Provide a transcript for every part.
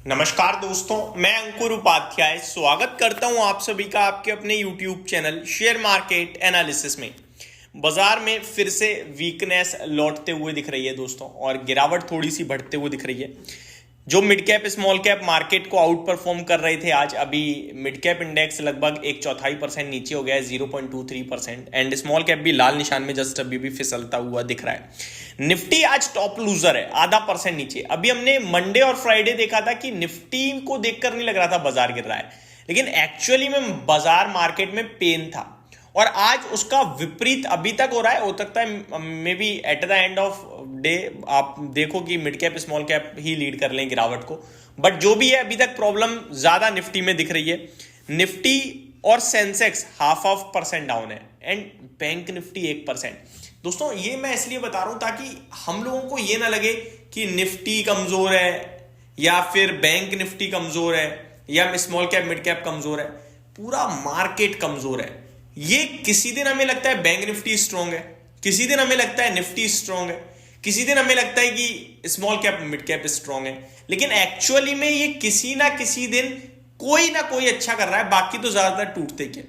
नमस्कार दोस्तों, मैं अंकुर उपाध्याय स्वागत करता हूं आप सभी का आपके अपने YouTube channel share market analysis में। बाजार में फिर से वीकनेस लौटते हुए दिख रही है दोस्तों, और गिरावट थोड़ी सी बढ़ते हुए दिख रही है। जो mid cap small cap market को आउट परफॉर्म कर रहे थे, आज अभी मिड कैप इंडेक्स लगभग 1/4% नीचे हो गया है, 0.23%, एंड स्मॉल कैप भी लाल निशान में जस्ट अभी भी फिसलता हुआ दिख रहा है। निफ्टी आज टॉप लूजर है, ½ % नीचे। अभी हमने मंडे और फ्राइडे देखा था कि निफ्टी को देखकर नहीं लग रहा था बाजार गिर रहा है, लेकिन एक्चुअली में बाजार मार्केट में पेन था, और आज उसका विपरीत अभी तक हो रहा है। हो सकता है may be at the end of day आप देखो कि मिड कैप स्मॉल कैप ही लीड कर लें गिरावट को, बट जो भी है अभी तक प्रॉब्लम ज्यादा निफ्टी में दिख रही है। निफ्टी और सेंसेक्स ½ % डाउन है, एंड बैंक निफ्टी 1%। दोस्तों ये मैं इसलिए बता रहा हूं ताकि हम लोगों को ये ना लगे कि निफ्टी कमजोर है या फिर बैंक निफ्टी कमजोर है या स्मॉल कैप मिड कैप कमजोर है। पूरा मार्केट कमजोर है। ये किसी दिन हमें लगता है बैंक निफ्टी स्ट्रांग है, किसी दिन हमें लगता है निफ्टी स्ट्रांग है, किसी दिन हमें लगता है कि small cap mid cap strong है, लेकिन एक्चुअली में ये किसी ना किसी दिन कोई ना कोई अच्छा कर रहा है, बाकी तो ज्यादातर टूटते के,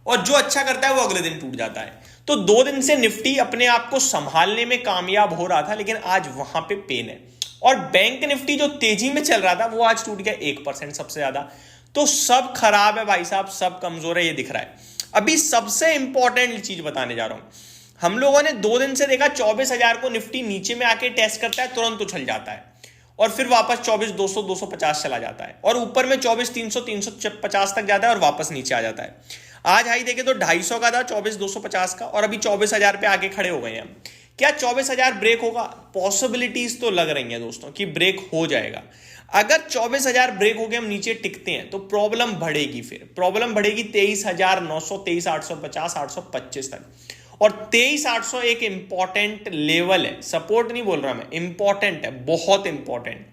और जो अच्छा करता है वो अगले दिन टूट जाता है। तो 2 दिन से निफ्टी अपने आप को संभालने में कामयाब हो रहा था, लेकिन आज वहां पे पेन है। और बैंक निफ्टी जो तेजी में चल रहा था वो आज टूट गया 1% सबसे ज्यादा। तो सब खराब है भाई साहब, सब कमजोर है, ये दिख रहा है। अभी सबसे इंपॉर्टेंट चीज बताने जा रहा हूं। हम लोगों ने 2 दिन से देखा 24,000 को निफ्टी नीचे में आके टेस्ट करता है, तुरंत उछल जाता है, और फिर वापस 24,200 250 चला जाता है, और ऊपर में 24,300 350 तक जाता है और वापस नीचे आ जाता है। आज हाई देखे तो 250 का था, 24,250 का, और अभी 24,000 पे आके खड़े हो गए हैं हम। क्या 24,000 ब्रेक होगा? पॉसिबिलिटीज तो लग रही हैं दोस्तों कि ब्रेक हो जाएगा। अगर 24,000 ब्रेक हो गए, हम नीचे टिकते हैं, तो प्रॉब्लम बढ़ेगी। फिर प्रॉब्लम बढ़ेगी 23,900, 23,850, 825 तक। और 23,800 एक इंपॉर्टेंट लेवल है, सपोर्ट नहीं बोल रहा मैं, इंपॉर्टेंट है, बहुत इंपॉर्टेंट।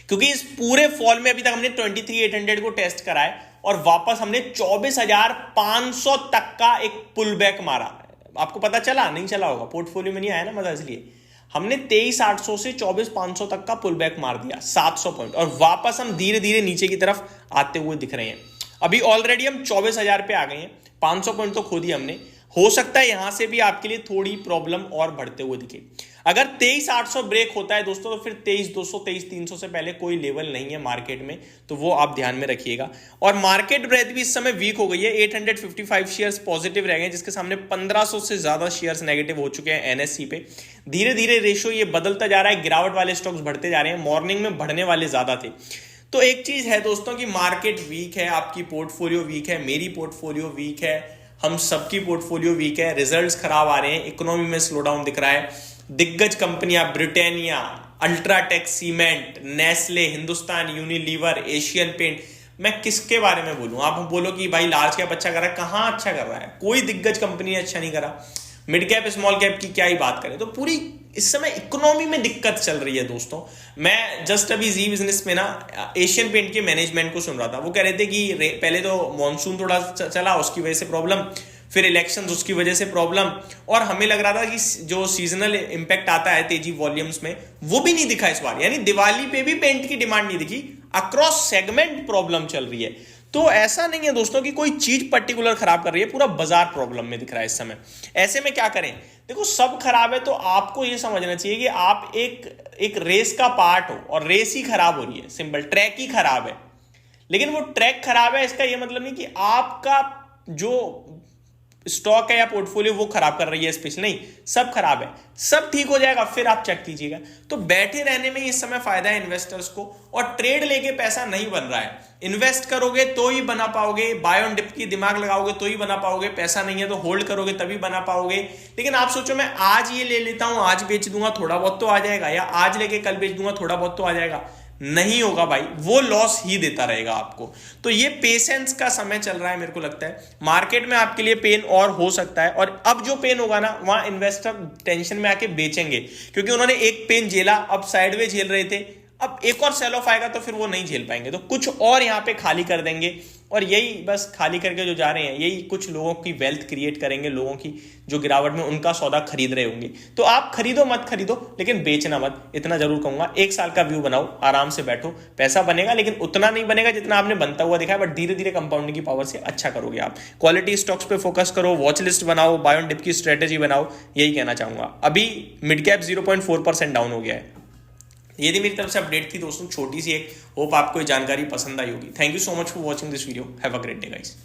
क्योंकि इस पूरे फॉल में अभी तक हमने 23,800 को टेस्ट करा है, और वापस हमने 24,500 तक का एक पुल बैक मारा। आपको पता चला? नहीं चला होगा, पोर्टफोलियो में नहीं आया ना मजा, इसलिए हमने 23,800 से 24,500 तक का पुल बैक मार दिया, 700 पॉइंट, और वापस हम धीरे धीरे नीचे की तरफ आते हुए दिख रहे हैं। अभी ऑलरेडी हम 24,000 पे आ गए हैं, 500 पॉइंट तो खो दिए हमने। हो सकता है यहां से भी आपके लिए थोड़ी प्रॉब्लम और बढ़ते हुए दिखे। अगर 23,800 ब्रेक होता है दोस्तों, तो फिर 23,200 23,300 से पहले कोई लेवल नहीं है मार्केट में, तो वो आप ध्यान में रखिएगा। और मार्केट ब्रेथ भी इस समय वीक हो गई है। 855 शेयर्स पॉजिटिव रह गए, जिसके सामने 1,500 से ज्यादा शेयर्स नेगेटिव हो चुके हैं एनएससी पे। धीरे धीरे रेशो ये बदलता जा रहा है, गिरावट वाले स्टॉक्स बढ़ते जा रहे हैं, मॉर्निंग में बढ़ने वाले ज्यादा थे। तो एक चीज है दोस्तों कि मार्केट वीक है, आपकी पोर्टफोलियो वीक है, मेरी पोर्टफोलियो वीक है, हम सबकी पोर्टफोलियो वीक है, रिजल्ट्स खराब आ रहे हैं, इकोनॉमी में स्लो डाउन दिख रहा है। दिग्गज कंपनियां Britannia, UltraTech cement, Nestle, Hindustan Unilever, Asian paint, मैं किसके बारे में बोलूं? आप बोलो कि भाई लार्ज कैप अच्छा कर रहा है, कहां अच्छा कर रहा है? कोई दिग्गज कंपनी अच्छा नहीं करा। मिड कैप स्मॉल कैप की क्या ही बात करें। तो पूरी इस समय इकोनॉमी में दिक्कत चल रही है दोस्तों। मैं जस्ट अभी जी बिजनेस में ना एशियन पेंट के मैनेजमेंट को सुन रहा था। वो कह रहे थे कि पहले तो मॉनसून थोड़ा चला, उसकी वजह से प्रॉब्लम, फिर इलेक्शंस, उसकी वजह से प्रॉब्लम, और हमें लग रहा था कि जो सीजनल इंपैक्ट आता है तेजी वॉल्यूम्स में, वो भी नहीं दिखा इस बार। यानी दिवाली पे भी पेंट की डिमांड नहीं दिखी, अक्रॉस सेगमेंट प्रॉब्लम चल रही है। तो ऐसा नहीं है दोस्तों कि कोई चीज पर्टिकुलर खराब कर रही है, पूरा बाजार प्रॉब्लम में दिख रहा है इस समय। ऐसे में क्या करें? देखो सब खराब है, तो आपको यह समझना चाहिए कि आप एक रेस का पार्ट हो, और रेस ही खराब हो रही है, सिंपल ट्रैक ही खराब है। लेकिन वो ट्रैक खराब है, इसका यह मतलब नहीं कि आपका जो स्टॉक है या पोर्टफोलियो वो खराब कर रही है स्पेशल, नहीं, सब खराब है, सब ठीक हो जाएगा, फिर आप चेक कीजिएगा। तो बैठे रहने में इस समय फायदा है इन्वेस्टर्स को, और ट्रेड लेके पैसा नहीं बन रहा है। इन्वेस्ट करोगे तो ही बना पाओगे, बाय ऑन डिप की दिमाग लगाओगे तो ही बना पाओगे, पैसा नहीं है तो होल्ड करोगे तभी बना पाओगे। लेकिन आप सोचो मैं आज ये ले लेता हूं, आज बेच दूंगा, थोड़ा बहुत तो आ जाएगा, या आज लेके कल बेच दूंगा, थोड़ा बहुत तो आ जाएगा, नहीं होगा भाई, वो लॉस ही देता रहेगा आपको। तो ये पेशेंस का समय चल रहा है। मेरे को लगता है मार्केट में आपके लिए पेन और हो सकता है, और अब जो पेन होगा ना, वहां इन्वेस्टर टेंशन में आके बेचेंगे, क्योंकि उन्होंने एक पेन झेला, अब साइडवेज झेल रहे थे, अब एक और सेल ऑफ आएगा तो फिर वो नहीं झेल पाएंगे, तो कुछ और यहाँ पे खाली कर देंगे और यही बस खाली करके जो जा रहे हैं यही कुछ लोगों की वेल्थ क्रिएट करेंगे, लोगों की जो गिरावट में उनका सौदा खरीद रहे होंगे। तो आप खरीदो मत खरीदो, लेकिन बेचना मत, इतना जरूर कहूंगा। 1 साल का व्यू बनाओ, आराम से बैठो, पैसा बनेगा लेकिन उतना नहीं बनेगा जितना आपने बनता हुआ देखा है, बट धीरे धीरे कंपाउंडिंग की पावर से अच्छा करोगे आप। क्वालिटी स्टॉक्स पे फोकस करो, वॉच लिस्ट बनाओ, बाय ऑन डिप की स्ट्रेटेजी बनाओ, यही कहना चाहूंगा। अभी मिड कैप 0.4% डाउन हो गया है। ये थी मेरी तरफ से अपडेट थी दोस्तों, छोटी सी एक। होप आपको ये जानकारी पसंद आई होगी। Thank you so much for watching this video. Have a great day guys.